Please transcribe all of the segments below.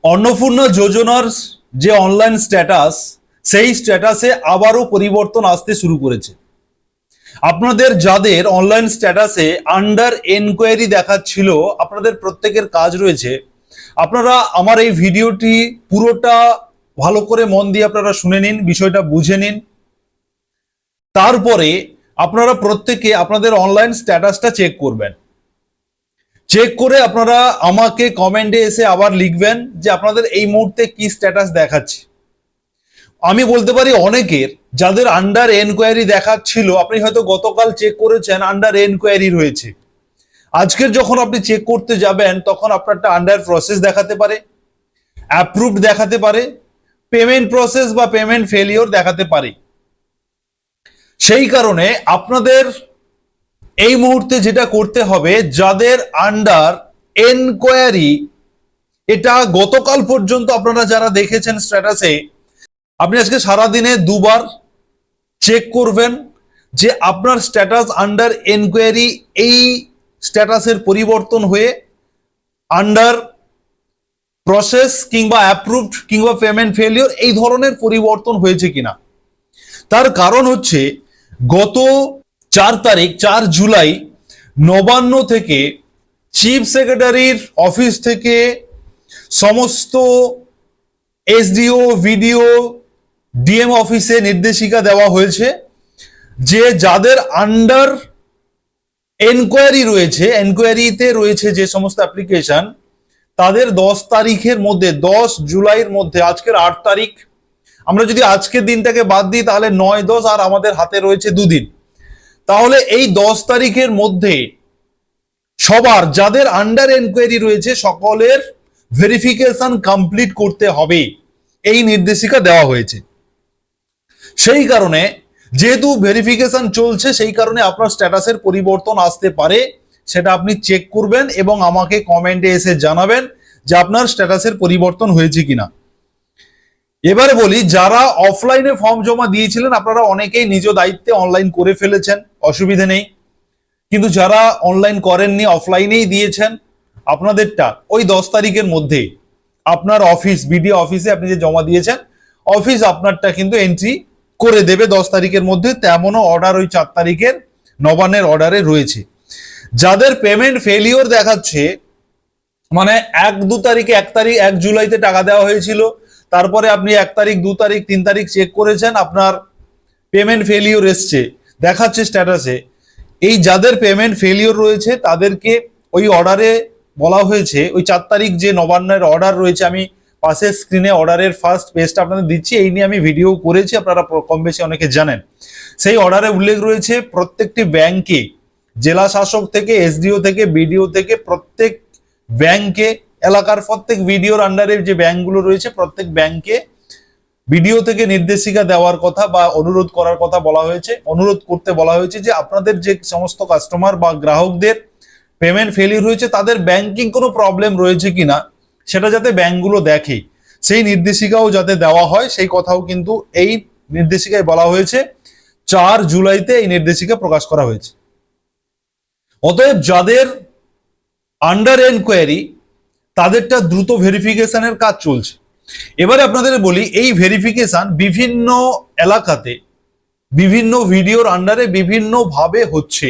অন্নপূর্ণা যোজনার যে online status, সেই স্ট্যাটাসে আবারও পরিবর্তন আসতে শুরু করেছে। আপনাদের যাদের অনলাইন স্ট্যাটাসে আন্ডার এনকোয়ারি দেখাচ্ছিল, আপনাদের প্রত্যেকের কাজ রয়েছে, আপনারা আমার এই ভিডিওটি পুরোটা ভালো করে মন দিয়ে আপনারা শুনে নিন, বিষয়টা বুঝে নিন। তারপরে আপনারা প্রত্যেকে আপনাদের অনলাইন স্ট্যাটাসটা চেক করবেন। চেক করে আপনারা আমাকে কমেন্টে এসে আবার লিখবেন যে আপনাদের এই মুহূর্তে কি স্ট্যাটাস দেখাচ্ছে। আমি বলতে পারি অনেকের যাদের আন্ডার এনকোয়ারি দেখাচ্ছিল, আপনি হয়তো গতকাল চেক করেছেন আন্ডার এনকোয়ারি রয়েছে, আজকের যখন আপনি চেক করতে যাবেন তখন আপনারটা আন্ডার প্রসেস দেখাতে পারে, অ্যাপ্রুভড দেখাতে পারে, পেমেন্ট প্রসেস বা পেমেন্ট ফেলিওর দেখাতে পারে। সেই কারণে আপনাদের এই মুহূর্তে যেটা করতে হবে, যাদের আন্ডার এনকোয়ারি, এটা গতকাল পর্যন্ত আপনারা যারা দেখেছেন স্ট্যাটাসে, আপনি আজকে সারাদিনে দুবার চেক করবেন যে আপনার স্ট্যাটাস আন্ডার এনকোয়ারি এই স্ট্যাটাসের পরিবর্তন হয়ে আন্ডার প্রসেস কিংবা অ্যাপ্রুভড কিংবা পেমেন্ট ফেলিওর এই ধরনের পরিবর্তন হয়েছে কিনা। তার কারণ হচ্ছে গত 4 জুলাই নবান্ন থেকে চিফ সেক্রেটারির অফিস থেকে সমস্ত এসডিও, ভিডিও, ডিএম অফিসে নির্দেশিকা দেওয়া হয়েছে যে যাদের আন্ডার এনকোয়ারি রয়েছে, এনকোয়ারিতে রয়েছে যে সমস্ত অ্যাপ্লিকেশন, তাদের 10 তারিখের মধ্যে, 10 জুলাইয়ের মধ্যে, আজকের 8 তারিখ, আমরা যদি আজকের দিনটাকে বাদ দিই তাহলে 9-10 আর আমাদের হাতে রয়েছে 2 দিন। তাহলে এই 10 তারিখের মধ্যে সবার যাদের আন্ডার এনকোয়ারি রয়েছে সকলের ভেরিফিকেশন কমপ্লিট করতে হবে, এই নির্দেশিকা দেওয়া হয়েছে। সেই কারণে যেহেতু ভেরিফিকেশন চলছে, সেই কারণে আপনার স্ট্যাটাসের পরিবর্তন আসতে পারে, সেটা আপনি চেক করবেন এবং আমাকে কমেন্টে এসে জানাবেন যে আপনার স্ট্যাটাসের পরিবর্তন হয়েছে কিনা। এবারে বলি, যারা অফলাইনে ফর্ম জমা দিয়েছিলেন আপনারা অনেকেই নিজ দায়িত্বে অনলাইন করে ফেলেছেন, অসুবিধে নেই। কিন্তু যারা অনলাইন করেননি, অফলাইনেই দিয়েছেন, আপনাদেরটা ওই 10 তারিখের মধ্যে আপনার অফিস, বিডিও অফিসে আপনি যে জমা দিয়েছেন, অফিস আপনারটা কিন্তু এন্ট্রি করে দেবে 10 তারিখের মধ্যে। তেমনও অর্ডার ওই 4 তারিখের নবান্নের অর্ডারে রয়েছে। যাদের পেমেন্ট ফেলিওর দেখাচ্ছে, মানে 1-2 তারিখে, 1 জুলাইতে টাকা দেওয়া হয়েছিল, তারপরে আপনি 1 তারিখ, 2 তারিখ, 3 তারিখ চেক করেছেন, আপনার পেমেন্ট ফেলিওর এসছে, দেখাচ্ছে স্ট্যাটাসে। এই যাদের পেমেন্ট ফেলিওর রয়েছে তাদেরকে ওই অর্ডারে বলা হয়েছে, ওই 4 তারিখ যে নবান্নের অর্ডার রয়েছে, আমি পাশে স্ক্রিনে অর্ডারের ফার্স্ট পেজটা আপনাদের দিচ্ছি, এই নিয়ে আমি ভিডিও করেছি, আপনারা কম বেশি অনেকে জানেন। সেই অর্ডারে উল্লেখ রয়েছে প্রত্যেকটি ব্যাংকে, জেলা শাসক থেকে, এসডিও থেকে, বিডিও থেকে, প্রত্যেক ব্যাংকে, এলাকার প্রত্যেক ভিডিওর আন্ডারে যে ব্যাংকগুলো রয়েছে প্রত্যেক ব্যাংকে ভিডিও থেকে নির্দেশিকা দেওয়ার কথা বা অনুরোধ করার কথা বলা হয়েছে। অনুরোধ করতে বলা হয়েছে যে আপনাদের যে সমস্ত কাস্টমার বা গ্রাহকদের পেমেন্ট ফেলিওর হয়েছে, তাদের ব্যাংকিং কোনো প্রবলেম রয়েছে কিনা সেটা যাতে ব্যাংকগুলো দেখে, সেই নির্দেশিকাও যাতে দেওয়া হয়, সেই কথাও কিন্তু এই নির্দেশিকায় বলা হয়েছে। 4 জুলাইতে এই নির্দেশিকা প্রকাশ করা হয়েছে। অতএব যাদের আন্ডার এনকোয়ারি, তাদেরটা দ্রুত ভেরিফিকেশনের কাজ চলছে। এবারে আপনাদের বলি, এই ভেরিফিকেশন বিভিন্ন এলাকাতে, বিভিন্ন ভিডিওর আন্ডারে বিভিন্ন ভাবে হচ্ছে।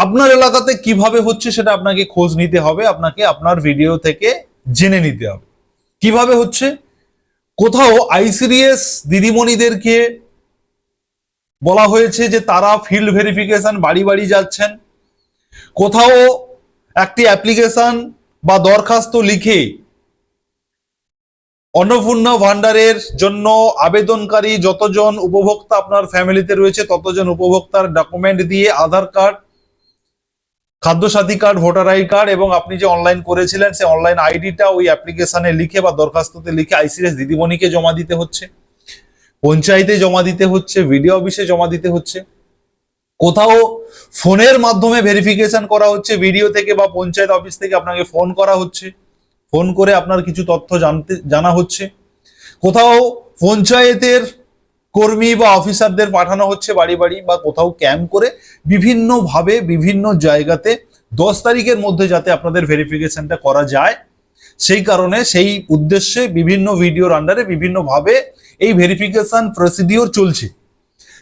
আপনার এলাকাতে কিভাবে হচ্ছে সেটা আপনাকে খোঁজ নিতে হবে, আপনাকে আপনার ভিডিও থেকে জেনে নিতে হবে কিভাবে হচ্ছে। কোথাও আইসিডিএস দিদিমণিদেরকে বলা হয়েছে যে তারা ফিল্ড ভেরিফিকেশন বাড়ি বাড়ি যাচ্ছেন। কোথাও একটি অ্যাপ্লিকেশন বা দরখাস্ত লিখে অন্নপূর্ণা ভান্ডারের জন্য আবেদনকারী যতজন উপভোক্তা আপনার ফ্যামিলিতে রয়েছে, ততজন উপভোক্তার ডকুমেন্ট দিয়ে Aadhaar card, Khadyasathi card, voter ID card এবং আপনি যে অনলাইন করেছিলেন সেই অনলাইন আইডিটা ওই অ্যাপ্লিকেশনে লিখে বা দরখাস্ততে লিখে আইসিডিএস দিদিমণিকে জমা দিতে হচ্ছে, পঞ্চায়েতে জমা দিতে হচ্ছে, ভিডিও অফিসে জমা দিতে হচ্ছে। কোথাও ফোনের মাধ্যমে ভেরিফিকেশন করা হচ্ছে, ভিডিও থেকে বা পঞ্চায়েত অফিস থেকে আপনাকে ফোন করা হচ্ছে, ফোন করে আপনার কিছু তথ্য জানা হচ্ছে। কোথাও পঞ্চায়েতের কর্মী বা অফিসারদের পাঠানো হচ্ছে বাড়ি বাড়ি, বা কোথাও ক্যাম্প করে বিভিন্নভাবে বিভিন্ন জায়গাতে 10 তারিখের মধ্যে যাতে আপনাদের ভেরিফিকেশনটা করা যায়, সেই কারণে সেই উদ্দেশ্যে বিভিন্ন ভিডিওর আন্ডারে বিভিন্নভাবে এই ভেরিফিকেশন প্রসিডিওর চলছে।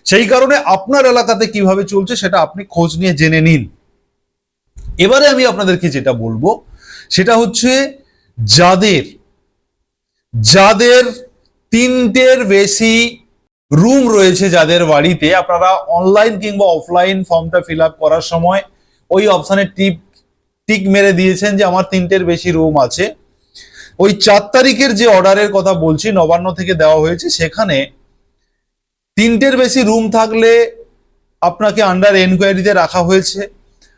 সেই কারণে আপনার এলাকাতে কিভাবে চলছে সেটা আপনি খোঁজ নিয়ে জেনে নিন। এবারে আমি আপনাদেরকে যেটা বলবো সেটা হচ্ছে যাদের যাদের তিনটের বেশি রুম রয়েছে, যাদের বাড়িতে, আপনারা অনলাইন কিংবা অফলাইন ফর্মটা ফিল আপ করার সময় ওই অপশানে টিক মেরে দিয়েছেন যে আমার তিনটের বেশি রুম আছে। ওই 4 তারিখের যে অর্ডারের কথা বলছি নবান্ন থেকে দেওয়া হয়েছে, সেখানে তিনটের বেশি রুম থাকলে আপনাকে আন্ডার এনকোয়ারিতে রাখা হয়েছে।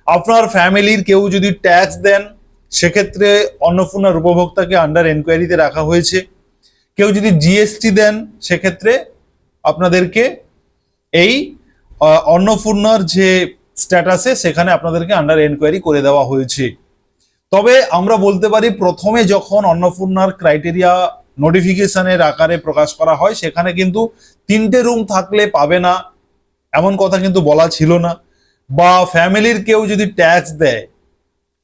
আপনার ফ্যামিলির কেউ যদি ট্যাক্স দেন সেক্ষেত্রে অন্নপূর্ণার উপভোক্তাকে আন্ডার এনকোয়ারিতে রাখা হয়েছে। কেউ যদি জিএসটি দেন সেক্ষেত্রে আপনাদেরকে এই অন্নপূর্ণার যে স্ট্যাটাসে সেখানে আপনাদেরকে আন্ডার এনকোয়ারি করে দেওয়া হয়েছে। তবে আমরা বলতে পারি প্রথমে যখন অন্নপূর্ণার ক্রাইটেরিয়া নোটিফিকেশনের আকারে প্রকাশ করা হয় সেখানে কিন্তু তিনটে রুম থাকলে পাবে না এমন কথা কিন্তু বলা ছিল না, বা ফ্যামিলির কেউ যদি ট্যাক্স দেয়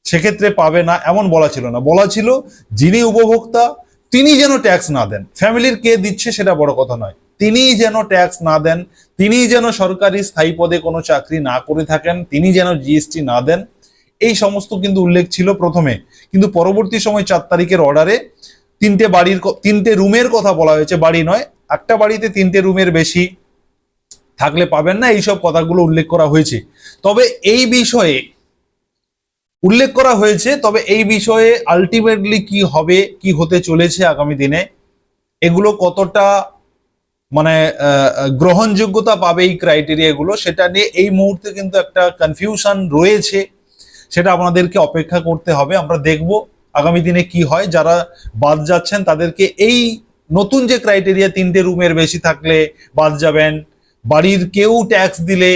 সেক্ষেত্রে পাবে না এমন বলা ছিল না। বলা ছিল যিনি উপভোক্তা তিনি যেন ট্যাক্স না দেন, ফ্যামিলির কে দিচ্ছে সেটা বড় কথা নয়, তিনি যেন ট্যাক্স না দেন, তিনি যেন সরকারি স্থায়ী পদে কোনো চাকরি না করে থাকেন, তিনি যেন জিএসটি না দেন, এই সমস্ত কিন্তু উল্লেখ ছিল প্রথমে। কিন্তু পরবর্তী সময় 4 তারিখের অর্ডারে তিনটে রুমের কথা বলা হয়েছে, বাড়ি নয়, একটা বাড়িতে তিনটে রুমের বেশি থাকলে পাবেন না, এইসব কথাগুলো উল্লেখ করা হয়েছে। তবে এই বিষয়ে উল্লেখ করা হয়েছে, তবে এই বিষয়ে আলটিমেটলি কি হবে, কি হতে চলেছে আগামী দিনে, এগুলো কতটা মানে গ্রহণযোগ্যতা পাবে এই ক্রাইটেরিয়াগুলো, সেটা নিয়ে এই মুহূর্তে কিন্তু একটা কনফিউশন রয়েছে। সেটা আপনাদেরকে অপেক্ষা করতে হবে, আমরা দেখব আগামী দিনে কি হয়। যারা বাদ যাচ্ছেন তাদেরকে এই নতুন যে ক্রাইটেরিয়া তিনটে রুমের বেশি থাকলে বাদ যাবেন, বাড়ির কেউ ট্যাক্স দিলে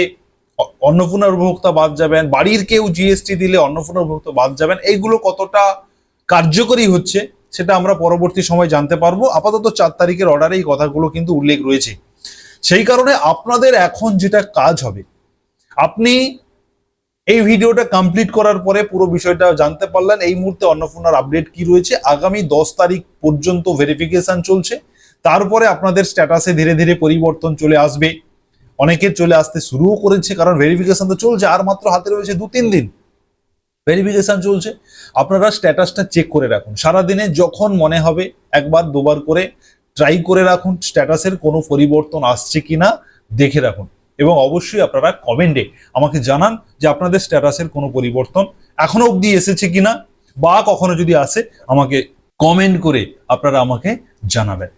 অন্নপূর্ণার উপভোক্তা বাদ যাবেন, বাড়ির কেউ জিএসটি দিলে অন্নপূর্ণার উপভোক্তা বাদ যাবেন, এইগুলো কতটা কার্যকরী হচ্ছে সেটা আমরা পরবর্তী সময় জানতে পারবো। আপাতত 4 তারিখের অর্ডারে এই কথাগুলো কিন্তু উল্লেখ রয়েছে। সেই কারণে আপনাদের এখন যেটা কাজ হবে, আপনি এই ভিডিওটা কমপ্লিট করার পরে পুরো বিষয়টা জানতে পারলেন এই মুহূর্তে অন্নপূর্ণার আপডেট কি রয়েছে। আগামী 10 তারিখ পর্যন্ত ভেরিফিকেশন চলছে, তারপরে আপনাদের স্ট্যাটাসে ধীরে ধীরে পরিবর্তন চলে আসবে। অনেকের চলে আসতে শুরুও করেছে, কারণ ভেরিফিকেশন তো চলছে, আর মাত্র হাতে রয়েছে 2-3 দিন ভেরিফিকেশন চলছে। আপনারা স্ট্যাটাসটা চেক করে রাখুন, সারাদিনে যখন মনে হবে একবার দুবার করে ট্রাই করে রাখুন, স্ট্যাটাসের কোনো পরিবর্তন আসছে কিনা দেখে রাখুন, এবং অবশ্যই আপনারা কমেন্টে আমাকে জানান যে আপনাদের স্ট্যাটাসের কোনো পরিবর্তন এখনো অবধি এসেছে কিনা, বা কখনো যদি আসে আমাকে কমেন্ট করে আপনারা আমাকে জানাবেন।